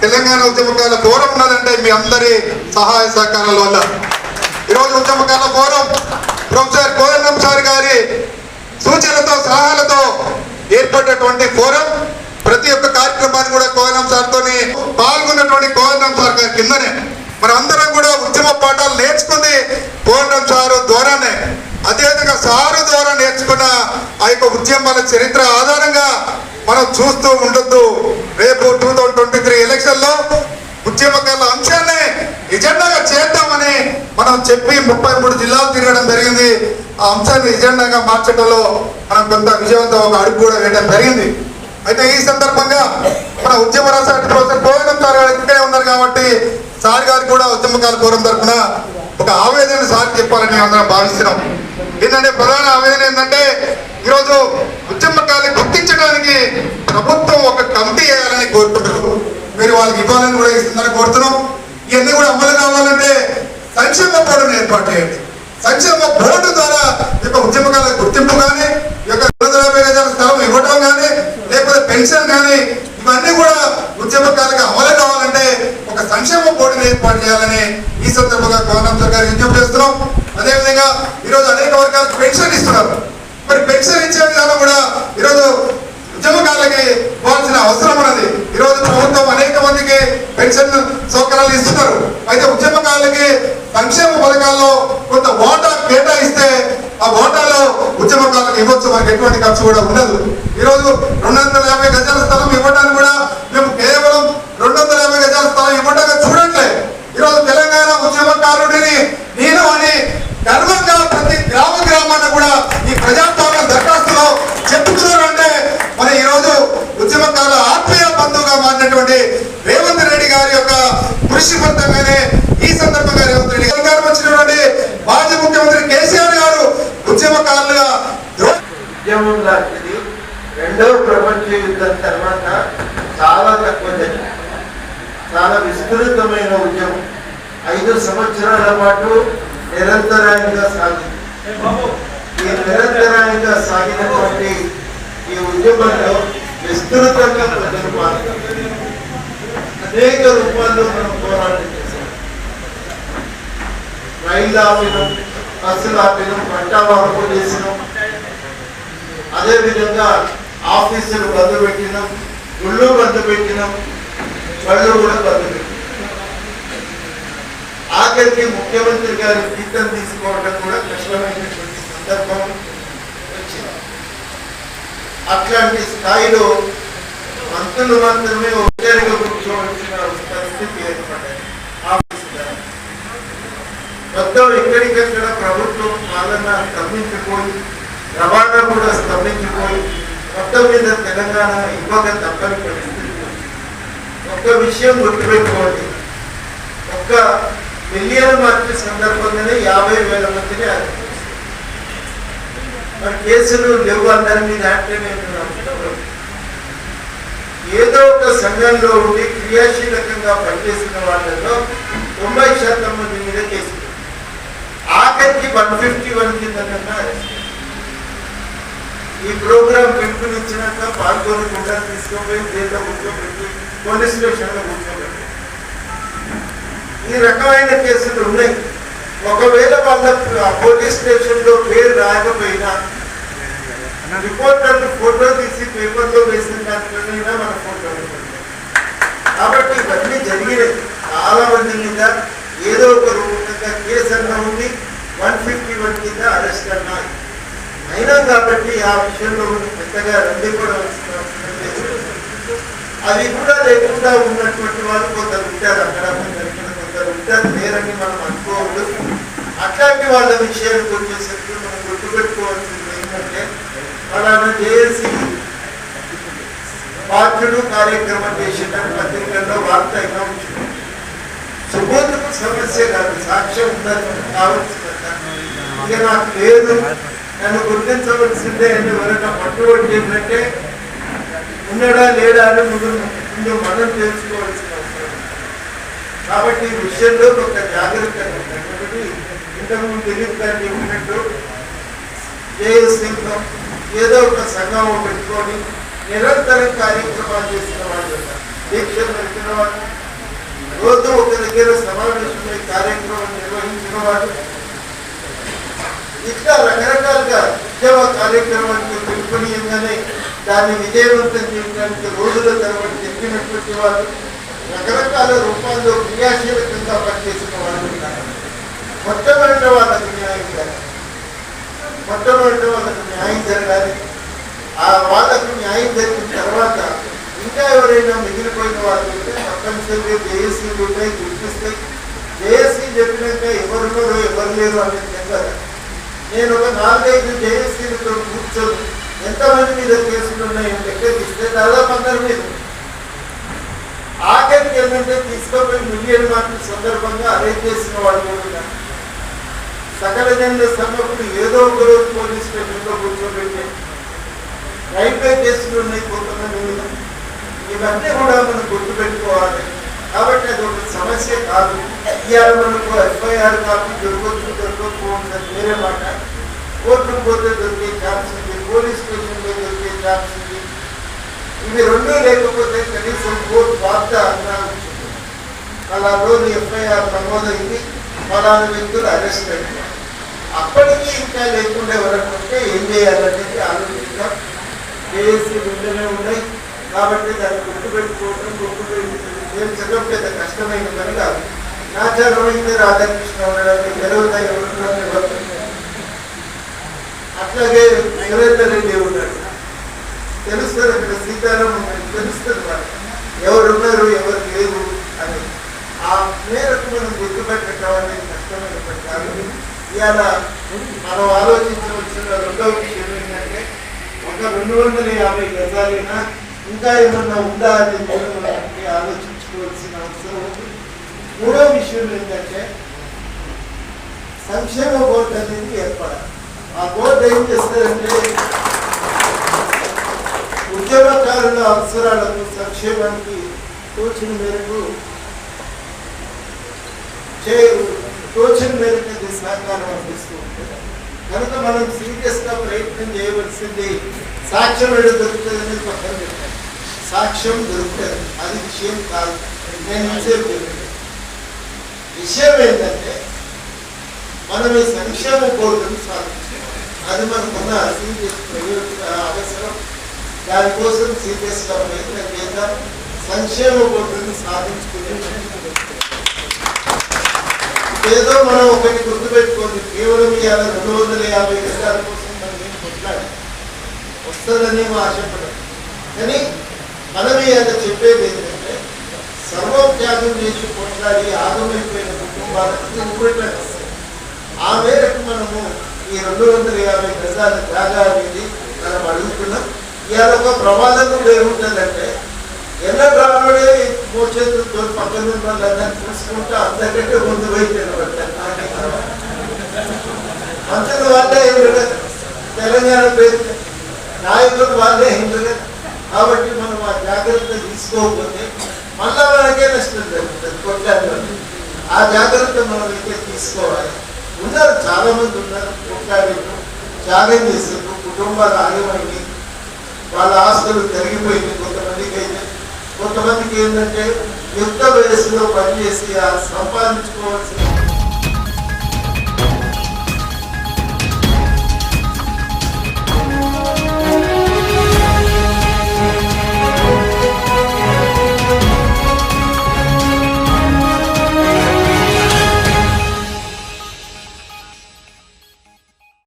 Telangana ఉద్యమకాల forum ఉన్నదంటే మీ అందరి సహాయ సహకారాల వల్ల. ఈరోజు ఉద్యమకాల ఫోరం ప్రొఫెసర్ కోదండం సార్ గారి సూచనలతో సలహాలతో ఏర్పడినటువంటి ఫోరం. ప్రతి ఒక్క కార్యక్రమాన్ని కూడా కోదండం సార్తో పాల్గొన్నటువంటి కోదండం సార్ గారి కిందనే మనం అందరం కూడా ఉద్యమ పాఠాలు నేర్చుకుంది కోదండం సారు ద్వారానే. అదేవిధంగా సారు ద్వారా నేర్చుకున్న ఆ యొక్క ఉద్యమాల చరిత్ర ఆధారంగా మనం చూస్తూ ఉండొద్దు. రేపు 2023 ఎలక్షన్ లో ఉద్యమకాల అంశాన్ని ఎజెండాగా చేద్దామని మనం చెప్పి 33 జిల్లాలు తిరగడం జరిగింది. ఆ అంశాన్ని ఎజెండాగా మార్చడంలో మనం కొంత విజయవంతం ఒక అడుగు కూడా వేయడం జరిగింది. అయితే ఈ సందర్భంగా మన ఉద్యమ రాష్ట్ర ప్రొఫెసర్ కోదండం సార్ గారు ఇక్కడే ఉన్నారు కాబట్టి సార్ గారికి కూడా ఉద్యమకాల ఫోరం తరఫున ఒక ఆవేదన సార్ చెప్పాలని అందరం భావిస్తున్నాం. ఏంటంటే ప్రధాన ఆవేదన ఏంటంటే ఈరోజు ఉద్యమకాన్ని గుర్తించడానికి ప్రభుత్వం ఒక కమిటీ వేయాలని కోరుకుంటున్నారు. మీరు వాళ్ళకి ఇవ్వాలని కూడా ఇస్తుందని కోరుతున్నాం. ఇవన్నీ కూడా అమలు కావాలంటే సంక్షేమ బోర్డును ఏర్పాటు చేయండి. సంక్షేమ బోర్డు ద్వారా ఈ యొక్క ఉద్యమకాల గుర్తింపు కానీ, ఈ యొక్క 250 గజాల స్థలం ఇవ్వడం కానీ, లేకపోతే పెన్షన్ కానీ, ఇవన్నీ కూడా ఉద్యమకాలకు అమలు కావాలంటే ఒక సంక్షేమ బోర్డును ఏర్పాటు చేయాలని ఈ సందర్భంగా కోదండం సార్ గారికి విజ్ఞప్తి చేస్తున్నాం. అదేవిధంగా ఈరోజు అనేక వర్గాలకు పెన్షన్ ఇస్తున్నారు. మరి పెన్షన్ ఇచ్చే విధానం కూడా ఈరోజు ఉద్యమకాలకి ఇవ్వాల్సిన అవసరం ఉన్నది. ఈరోజు ప్రభుత్వం అనేక మందికి పెన్షన్ సౌకర్యాలు ఇస్తున్నారు. అయితే ఉద్యమకాలకి సంక్షేమ పథకాల్లో కొంత వాటా కేటాయిస్తే ఆ వాటాలో ఉద్యమకాలకు ఇవ్వచ్చు. మనకి ఎటువంటి ఖర్చు కూడా ఉండదు. ఈరోజు 250 గజాల స్థలం ఇవ్వడానికి కూడా మేము కేవలం 250 గజాల స్థలం ఇవ్వడానికి చూడట్లే. ఈరోజు తెలంగాణ ఉద్యమకారుడిని నేను అని గర్వంగా ప్రతి గ్రామాన్ని కూడా ఈ ప్రజాస్వామ్య దరఖాస్తులో చెప్పుతున్నారు. అంటే మరి ఈరోజు ఉద్యమకాల ఆత్మీయ బంధువుగా మారినటువంటి రేవంత్ రెడ్డి గారి యొక్క కృషి ఫలితంగానే ఈ సందర్భంగా రేవంత్ రెడ్డి గారు వచ్చినటువంటి మాజీ ముఖ్యమంత్రి కేసీఆర్ గారు ఉద్యమకారులుగా ఉద్యమం లాంటిది రెండవ ప్రపంచ యుద్ధం తర్వాత చాలా తక్కువ జరిగింది. చాలా విస్తృతమైన ఉద్యమం 5 సంవత్సరాల పాటు నిరంతరాయంగా సాగింది. ఈ నిరంతరాయంగా సాగినటువంటి ఈ ఉద్యమంలో విస్తృతంగా ప్రజలు పాల్గొన్నారు. అనేక రూపాల్లో మనం పోరాటం చేశాం. రైళ్ళు ఆపినాం, బస్సులు ఆపినాం, పంట వార్పు చేసినాం. అదేవిధంగా ఆఫీసులు బంద్ పెట్టినాం, గుళ్ళు బంద్ పెట్టినాం, బళ్ళు కూడా బంద్ పెట్టినాం. ఆఖరికి ముఖ్యమంత్రి గారి జీతం తీసుకోవడం కూడా కష్టమైనటువంటి సందర్భం వచ్చింది. అట్లాంటి స్థాయిలో మంత్రులు మాత్రమే ఒంటరిగా కూర్చోవలసిన పరిస్థితి ఏర్పడ్డాయి. మొత్తం ఎక్కడికక్కడ ప్రభుత్వం పాలన స్తంభించిపోయి, రవాణా కూడా స్తంభించిపోయి, మొత్తం మీద తెలంగాణ ఇవ్వక తప్పని పరిస్థితి. ఒక్క విషయం గుర్తుపెట్టుకోండి, ఒక్క మిలియన్ మార్చి సందర్భంగానే 50,000 మందిని అరెస్ట్ చేశారు. మరి కేసులు లేవు అందరి మీద అంటే ఏదో ఒక సంఘంలో ఉండి క్రియాశీలకంగా పనిచేసిన వాళ్ళలో 90% మంది మీద కేసులు. ఆఖరికి 151 కింద అరెస్ట్. ఈ ప్రోగ్రాం పిలుపునిచ్చినాక పాల్గొనకుండా తీసుకోపోయి జైల్లో కూర్చోబెట్టి, పోలీస్ స్టేషన్లో కూర్చోబెట్టి, ఈ రకమైన కేసులు ఉన్నాయి. ఒకవేళ వాళ్ళ పోలీస్ స్టేషన్ లో పేరు రాకపోయినా రిపోర్టర్లు ఫోటో తీసి పేపర్లో వేసిన దానిపైన మన ఫోటో. కాబట్టి ఇవన్నీ జరిగినాయి. చాలా మంది మీద ఏదో ఒక రూపంగా కేసు అన్నా ఉంది, 151 కింద అరెస్ట్ అన్నా అయినా. కాబట్టి ఆ విషయంలో పెద్దగా రండి కూడా అవసరం లేదు. అది కూడా లేకుండా ఉన్నటువంటి వాళ్ళు కొందరు ఉంటారు, అక్కడ కొందరు ఉంటారు, లేరని మనం అనుకోవద్దు. అట్లాంటి వాళ్ళ విషయానికి వచ్చేసరికి మనం గుర్తుపెట్టుకోవాల్సింది ఏంటంటే, ఫలానా జేఏసీ బాధ్యుడు కార్యక్రమం చేసిన పత్రికల్లో వార్త అయినా వచ్చింది. సుబోధకు సమస్య కాదు, సాక్ష్యం ఉందని కావాల్సిందంట. ఇక నాకు లేదు, నన్ను గుర్తించవలసిందే అని ఎవరైనా పట్టుబడి ఏంటంటే ఉన్నాడా లేడా అని ముందు మనం తెలుసుకోవాల్సిన అవసరం. కాబట్టి ఈ విషయంలో ఒక జాగ్రత్త. ఇంతకుముందు దిలీప్ గారు చెప్పినట్టు జేఏసీలో ఏదో ఒక సంఘం పెట్టుకొని నిరంతరం కార్యక్రమాలు చేసిన వాళ్ళు దీక్షలు నడిపిన వాడు, రోజు ఒక దగ్గర సమావేశమై కార్యక్రమం నిర్వహించిన వాడు, ఇట్లా రకరకాలుగా ఉద్యమ కార్యక్రమానికి పిలుపునీయంగానే దాన్ని విజయవంతం చేయడానికి రోజుల తరబడి చెప్పినటువంటి వాడు, రకరకాల రూపాల్లో క్రియాశీలకంగా పనిచేసిన వాళ్ళు ఉన్నారు. మొట్టమొదటి వాళ్ళకు న్యాయం జరగాలి, మొట్టమొదటి వాళ్ళకు న్యాయం జరగాలి. ఆ వాళ్ళకు న్యాయం జరిగిన తర్వాత ఇంకా ఎవరైనా మిగిలిపోయిన వాళ్ళు ఉంటే తప్పనిసరిగా జేఏసీలు ఉంటాయి, గుర్తిస్తాయి. జేఏసీ చెప్పినాక ఎవరున్నారో ఎవరు లేరు అనేది తెలియదు. నేను ఒక 4-5 జేఏసీలతో కూర్చొని ఎంతమంది మీద కేసులు ఉన్నాయని లెక్కగిస్తే దాదాపు అందరి మీద. ఆఖరికి ఏంటంటే తీసుకుపోయి మిలియన్ మార్కుల సందర్భంగా అరెస్ట్ చేసిన వాళ్ళు కూడా సకల జనుల సమ్మకుడు ఏదో ఒక రోజు పోలీస్ స్టేషన్లో కూర్చోబెట్టే రైల్వే కేసులు ఉన్నాయి కొంతమంది మీద. ఇవన్నీ కూడా మనం గుర్తుపెట్టుకోవాలి. కాబట్టి అది ఒక సమస్య కాదు. ఇవాళ మనకు ఎఫ్ఐఆర్ కాపీ దొరకకపోతే వేరే మాట, కోర్టుకు పోతే దొరికే ఛాన్స్ ఉంది, పోలీస్ స్టేషన్లో దొరికే ఛాన్స్ ఉంది. ఇవి రెండూ లేకపోతే కనీసం కోర్టు వార్త అన్నా అలా రోజు ఎఫ్ఐఆర్ నమోదైంది, ఫలానా వ్యక్తులు అరెస్ట్ అయ్యారు. అప్పటికీ ఇంకా లేకుండా ఎవరనుకుంటే ఏం చేయాలనేది ఆలోచించాం. జేఏసీ ఉండనే ఉన్నాయి కాబట్టి దాన్ని గుర్తుపెట్టుకోవడం పెద్ద కష్టమైన పని కాదు. నాచారం అయితే రాధాకృష్ణ ఉండడానికి జరుగుతాయి, అట్లాగే సురేందర్ రెడ్డి ఉన్నాడు, తెలుస్తుంది. అక్కడ సీతారాం ఉన్నాడు, తెలుస్తుంది వాళ్ళు ఎవరున్నారు ఎవరు లేరు అని. ఆ మేరకు మనం గుర్తుపెట్టడం అనేది కష్టమైన పని కాదు. ఇవాళ మనం ఆలోచించవలసిన రెండవ విషయం ఏంటంటే ఒక 250 గజాలైనా ఇంకా ఏమన్నా ఉందా అని మనకి ఆలోచించుకోవాల్సిన అవసరం ఉంది. మూడో విషయం ఏంటంటే సంక్షేమ బోర్డు అనేది ఏర్పడాలి. ఆ బోర్డు ఏం చేస్తారంటే ఉద్యమకారుల అవసరాలకు సంక్షేమానికి తోచిన మేరకు సహకారం అందిస్తూ ఉంటుంది. కనుక మనం సీరియస్గా ప్రయత్నం చేయవలసింది సాక్ష్యం దొరుకుతుంది పక్కన పెట్టాలి. సాక్ష్యం దొరుకుతుంది, అది విషయం కాదు. నేను విషయం ఏంటంటే మనం ఈ సంక్షేమ బోర్డును సాధించాలి. అది మనకున్న సీరియస్ అవసరం. దానికోసం సీరియస్గా ప్రయత్నం చేద్దాం. సంక్షేమ బోర్డును సాధించుకునే ఏదో మనం ఒకటి గుర్తుపెట్టుకోండి, కేవలం ఇవాళ 250 గజాల కోసం మనం ఏం కొట్లాడి వస్తుందని ఆశపడదు. కానీ మనం ఇవాళ చెప్పేది ఏంటంటే సర్వం త్యాగం చేసి కొట్లాడి ఆగమైపోయిన కుటుంబాలకు ఉపయోగపడుతుంది. ఆ మేరకు మనము ఈ 250 గజాల జాగా అనేది మనం అడుగుతున్నాం. ఇవాళ ఒక ప్రమాదం కూడా ఏముంటుందంటే ఎన్న రానుడే మోచేతులతో పక్కన వాళ్ళందరినీ చూసుకుంటూ అందరికంటే ముందు పోయి మంత్రులు వాళ్ళే హిందులు, తెలంగాణ పేరు నాయకులు వాళ్ళే హిందులు. కాబట్టి మనం ఆ జాగ్రత్త తీసుకోకపోతే మళ్ళా మనకే నష్టం జరుగుతుంది కొట్లాడిలో. ఆ జాగ్రత్త మనం అయితే తీసుకోవాలి. ఉన్నారు, చాలా మంది ఉన్నారు కొట్లాడిలో త్యాగం చేశారు, కుటుంబాలు ఆగమైంది, వాళ్ళ ఆస్తులు తరిగిపోయింది. కొంతమందికి అయితే కొంతమందికి ఏంటంటే యుక్త వయస్సులో పనిచేసి సంపాదించుకోవాల్సిన